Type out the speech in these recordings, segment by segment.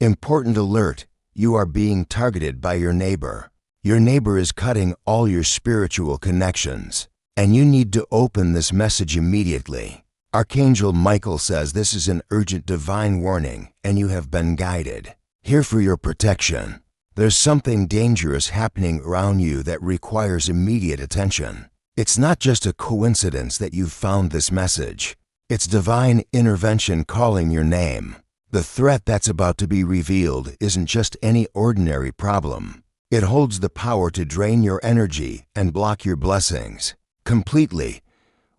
Important alert, you are being targeted by your neighbor. Your neighbor is cutting all your spiritual connections, and you need to open this message immediately. Archangel Michael says this is an urgent divine warning, and you have been guided. Here for your protection. There's something dangerous happening around you that requires immediate attention. It's not just a coincidence that you've found this message. It's divine intervention calling your name. The threat that's about to be revealed isn't just any ordinary problem. It holds the power to drain your energy and block your blessings completely.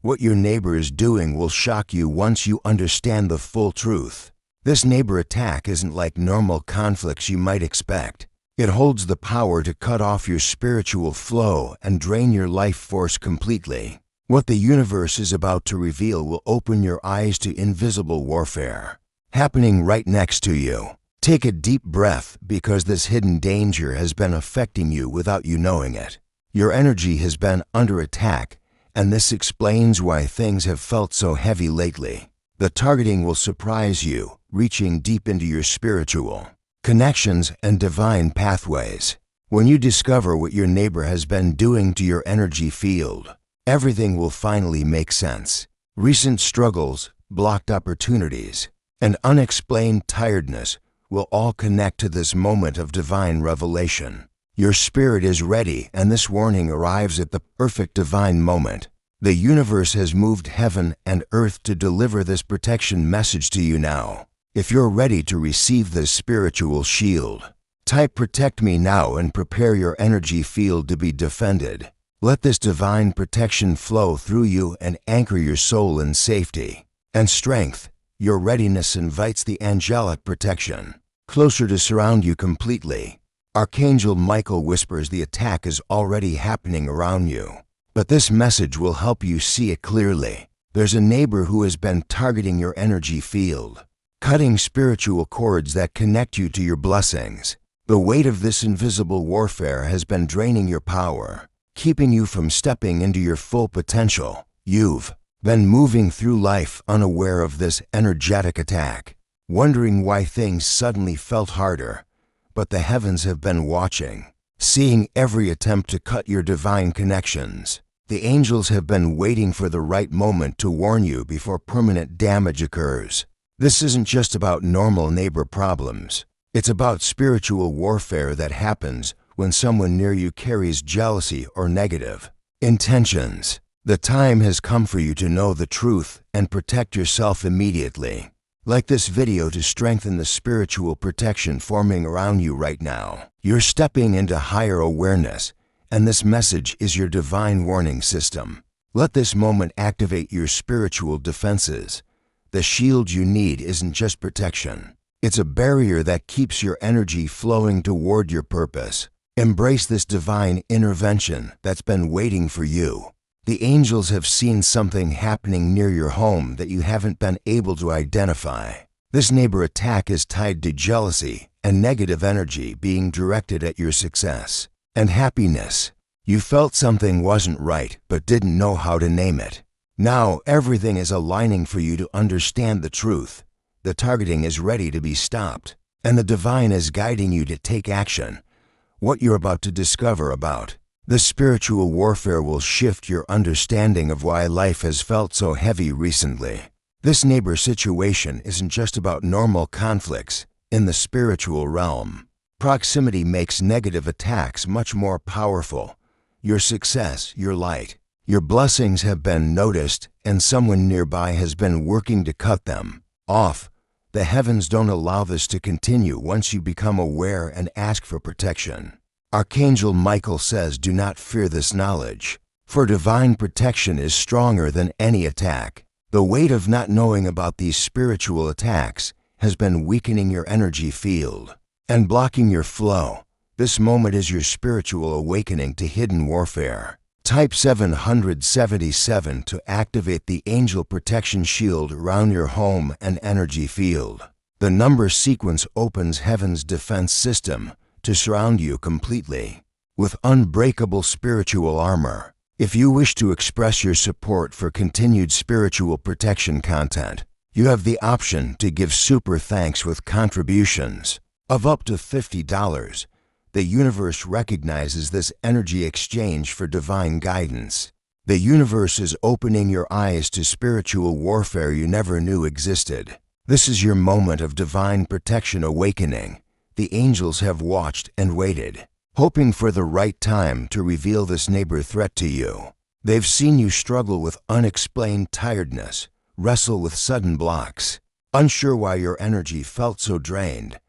What your neighbor is doing will shock you once you understand the full truth. This neighbor attack isn't like normal conflicts you might expect. It holds the power to cut off your spiritual flow and drain your life force completely. What the universe is about to reveal will open your eyes to invisible warfare happening right next to you. Take a deep breath because this hidden danger has been affecting you without you knowing it. Your energy has been under attack, and this explains why things have felt so heavy lately. The targeting will surprise you, reaching deep into your spiritual connections and divine pathways. When you discover what your neighbor has been doing to your energy field, everything will finally make sense. Recent struggles, blocked opportunities, and unexplained tiredness will all connect to this moment of divine revelation. Your spirit is ready, and this warning arrives at the perfect divine moment. The universe has moved heaven and earth to deliver this protection message to you now. If you're ready to receive this spiritual shield, type "protect me" now and prepare your energy field to be defended. Let this divine protection flow through you and anchor your soul in safety and strength. Your readiness invites the angelic protection closer to surround you completely. Archangel Michael whispers the attack is already happening around you, but this message will help you see it clearly. There's a neighbor who has been targeting your energy field, cutting spiritual cords that connect you to your blessings. The weight of this invisible warfare has been draining your power, keeping you from stepping into your full potential. You've been moving through life unaware of this energetic attack, wondering why things suddenly felt harder. But the heavens have been watching, seeing every attempt to cut your divine connections. The angels have been waiting for the right moment to warn you before permanent damage occurs. This isn't just about normal neighbor problems. It's about spiritual warfare that happens when someone near you carries jealousy or negative intentions. The time has come for you to know the truth and protect yourself immediately. Like this video to strengthen the spiritual protection forming around you right now. You're stepping into higher awareness, and this message is your divine warning system. Let this moment activate your spiritual defenses. The shield you need isn't just protection. It's a barrier that keeps your energy flowing toward your purpose. Embrace this divine intervention that's been waiting for you. The angels have seen something happening near your home that you haven't been able to identify. This neighbor attack is tied to jealousy and negative energy being directed at your success and happiness. You felt something wasn't right but didn't know how to name it. Now everything is aligning for you to understand the truth. The targeting is ready to be stopped, and the divine is guiding you to take action. What you're about to discover about this spiritual warfare will shift your understanding of why life has felt so heavy recently. This neighbor situation isn't just about normal conflicts in the spiritual realm. Proximity makes negative attacks much more powerful. Your success, your light, your blessings have been noticed, and someone nearby has been working to cut them off. The heavens don't allow this to continue once you become aware and ask for protection. Archangel Michael says do not fear this knowledge, for divine protection is stronger than any attack. The weight of not knowing about these spiritual attacks has been weakening your energy field and blocking your flow. This moment is your spiritual awakening to hidden warfare. Type 777 to activate the angel protection shield around your home and energy field. The number sequence opens heaven's defense system to surround you completely with unbreakable spiritual armor. If you wish to express your support for continued spiritual protection content, you have the option to give super thanks with contributions. of up to $50. The universe recognizes this energy exchange for divine guidance. The universe is opening your eyes to spiritual warfare you never knew existed. This is your moment of divine protection awakening. The angels have watched and waited, hoping for the right time to reveal this neighbor threat to you. They've seen you struggle with unexplained tiredness, wrestle with sudden blocks, unsure why your energy felt so drained.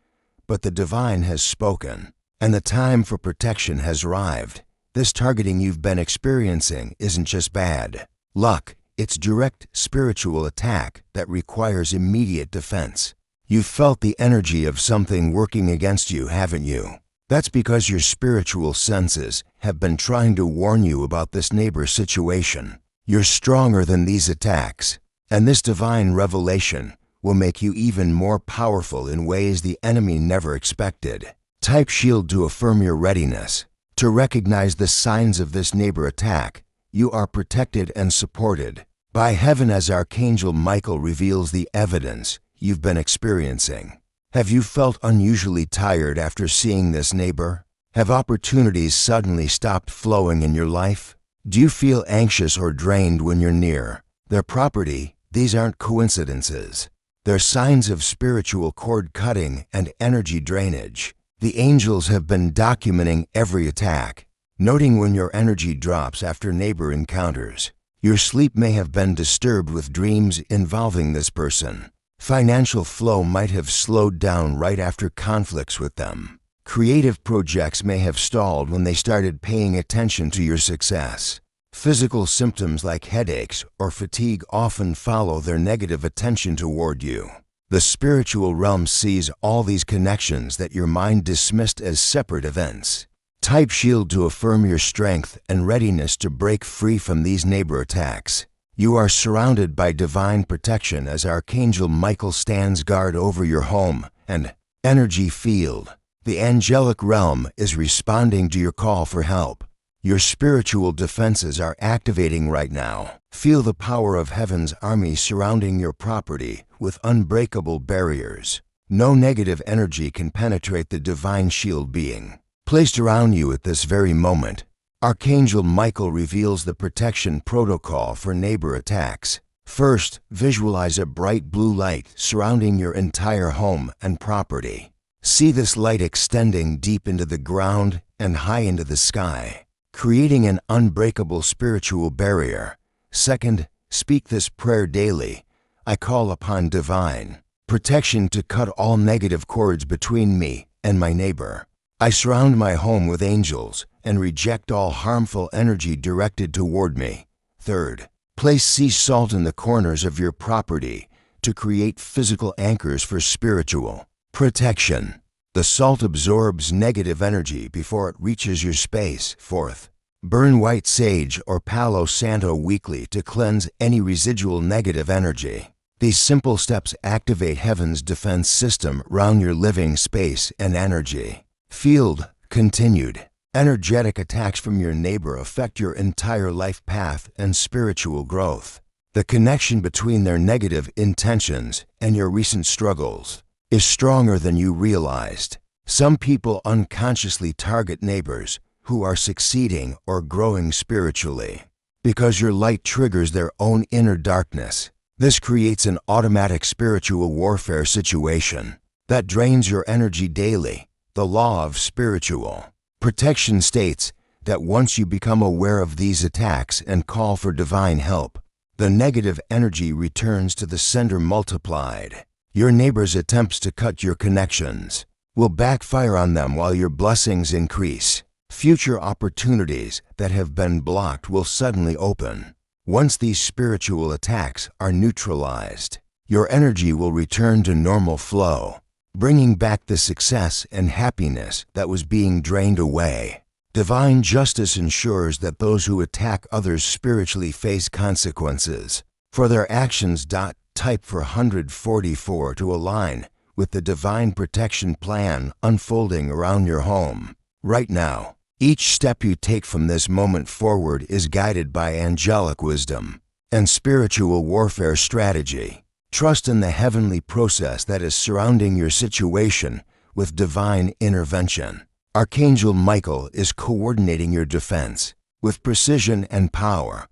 But the divine has spoken, and the time for protection has arrived. This targeting you've been experiencing isn't just bad luck, it's direct spiritual attack that requires immediate defense. You've felt the energy of something working against you, haven't you? That's because your spiritual senses have been trying to warn you about this neighbor situation. You're stronger than these attacks, and this divine revelation will make you even more powerful in ways the enemy never expected. Type shield to affirm your readiness. To recognize the signs of this neighbor attack, you are protected and supported by heaven as Archangel Michael reveals the evidence you've been experiencing. Have you felt unusually tired after seeing this neighbor? Have opportunities suddenly stopped flowing in your life? Do you feel anxious or drained when you're near their property? These aren't coincidences. They're signs of spiritual cord cutting and energy drainage. The angels have been documenting every attack, noting when your energy drops after neighbor encounters. Your sleep may have been disturbed with dreams involving this person. Financial flow might have slowed down right after conflicts with them. Creative projects may have stalled when they started paying attention to your success. Physical symptoms like headaches or fatigue often follow their negative attention toward you. The spiritual realm sees all these connections that your mind dismissed as separate events. Type shield to affirm your strength and readiness to break free from these neighbor attacks. You are surrounded by divine protection as Archangel Michael stands guard over your home and energy field. The angelic realm is responding to your call for help. Your spiritual defenses are activating right now. Feel the power of heaven's army surrounding your property with unbreakable barriers. No negative energy can penetrate the divine shield being placed around you at this very moment. Archangel Michael reveals the protection protocol for neighbor attacks. First, visualize a bright blue light surrounding your entire home and property. See this light extending deep into the ground and high into the sky, creating an unbreakable spiritual barrier. Second, speak this prayer daily. I call upon divine protection to cut all negative cords between me and my neighbor. I surround my home with angels and reject all harmful energy directed toward me. Third, place sea salt in the corners of your property to create physical anchors for spiritual protection. The salt absorbs negative energy before it reaches your space. Fourth, burn white sage or Palo Santo weekly to cleanse any residual negative energy. These simple steps activate heaven's defense system around your living space and energy field. Continued energetic attacks from your neighbor affect your entire life path and spiritual growth. The connection between their negative intentions and your recent struggles is stronger than you realized. Some people unconsciously target neighbors who are succeeding or growing spiritually because your light triggers their own inner darkness. This creates an automatic spiritual warfare situation that drains your energy daily. The law of spiritual protection states that once you become aware of these attacks and call for divine help, the negative energy returns to the sender multiplied. Your neighbor's attempts to cut your connections will backfire on them while your blessings increase. Future opportunities that have been blocked will suddenly open. Once these spiritual attacks are neutralized, your energy will return to normal flow, bringing back the success and happiness that was being drained away. Divine justice ensures that those who attack others spiritually face consequences for their actions. Type for 144 to align with the divine protection plan unfolding around your home. Right now, each step you take from this moment forward is guided by angelic wisdom and spiritual warfare strategy. Trust in the heavenly process that is surrounding your situation with divine intervention. Archangel Michael is coordinating your defense. With precision and power,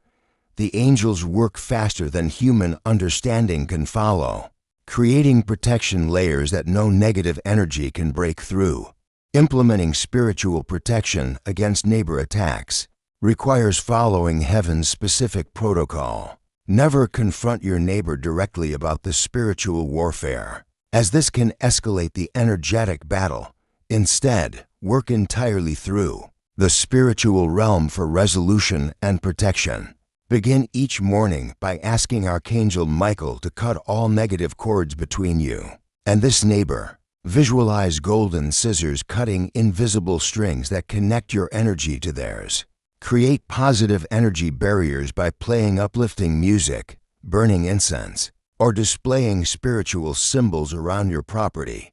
the angels work faster than human understanding can follow, creating protection layers that no negative energy can break through. Implementing spiritual protection against neighbor attacks requires following heaven's specific protocol. Never confront your neighbor directly about the spiritual warfare, as this can escalate the energetic battle. Instead, work entirely through the spiritual realm for resolution and protection. Begin each morning by asking Archangel Michael to cut all negative cords between you and this neighbor. Visualize golden scissors cutting invisible strings that connect your energy to theirs. Create positive energy barriers by playing uplifting music, burning incense, or displaying spiritual symbols around your property.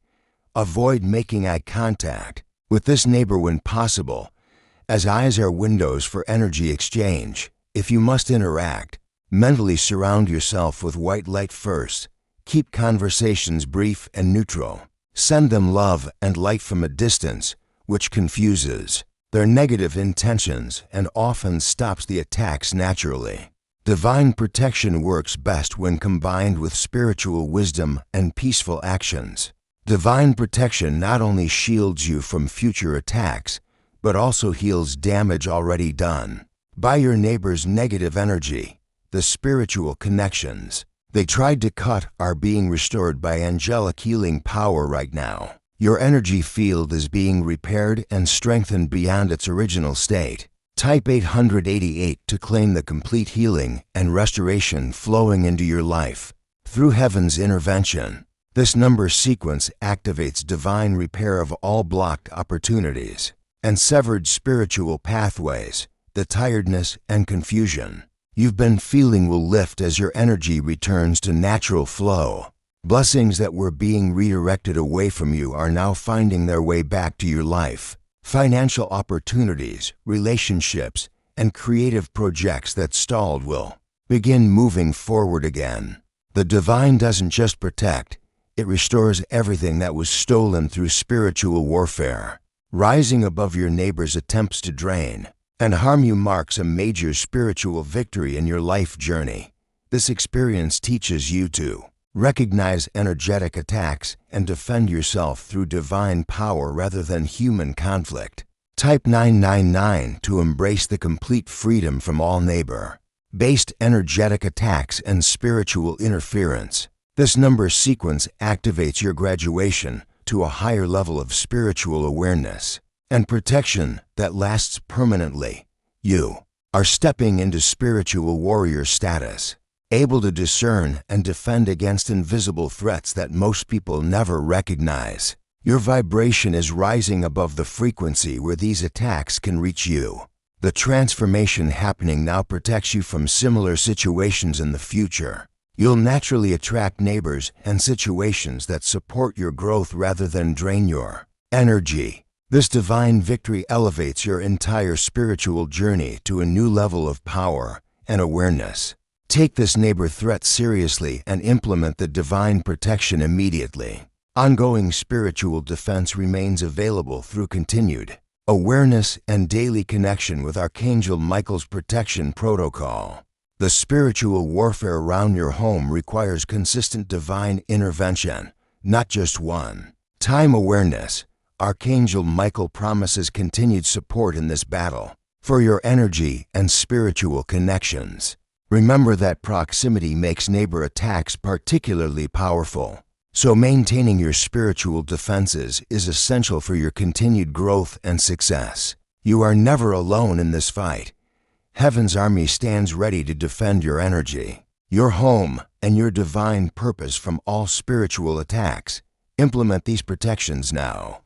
Avoid making eye contact with this neighbor when possible, as eyes are windows for energy exchange. If you must interact, mentally surround yourself with white light first. Keep conversations brief and neutral. Send them love and light from a distance, which confuses their negative intentions and often stops the attacks naturally. Divine protection works best when combined with spiritual wisdom and peaceful actions. Divine protection not only shields you from future attacks, but also heals damage already done by your neighbor's negative energy. The spiritual connections they tried to cut are being restored by angelic healing power right now. Your energy field is being repaired and strengthened beyond its original state. Type 888 to claim the complete healing and restoration flowing into your life through heaven's intervention. This number sequence activates divine repair of all blocked opportunities and severed spiritual pathways. The tiredness and confusion you've been feeling will lift as your energy returns to natural flow. Blessings that were being redirected away from you are now finding their way back to your life. Financial opportunities, relationships, and creative projects that stalled will begin moving forward again. The divine doesn't just protect, it restores everything that was stolen through spiritual warfare. Rising above your neighbor's attempts to drain and harm you marks a major spiritual victory in your life journey. This experience teaches you to recognize energetic attacks and defend yourself through divine power rather than human conflict. Type 999 to embrace the complete freedom from all neighbor-based energetic attacks and spiritual interference. This number sequence activates your graduation to a higher level of spiritual awareness and protection that lasts permanently. You are stepping into spiritual warrior status, able to discern and defend against invisible threats that most people never recognize. Your vibration is rising above the frequency where these attacks can reach you. The transformation happening now protects you from similar situations in the future. You'll naturally attract neighbors and situations that support your growth rather than drain your energy. This divine victory elevates your entire spiritual journey to a new level of power and awareness. Take this neighbor threat seriously and implement the divine protection immediately. Ongoing spiritual defense remains available through continued awareness and daily connection with Archangel Michael's protection protocol. The spiritual warfare around your home requires consistent divine intervention, not just one-time awareness. Archangel Michael promises continued support in this battle for your energy and spiritual connections. Remember that proximity makes neighbor attacks particularly powerful, so maintaining your spiritual defenses is essential for your continued growth and success. You are never alone in this fight. Heaven's army stands ready to defend your energy, your home, and your divine purpose from all spiritual attacks. Implement these protections now.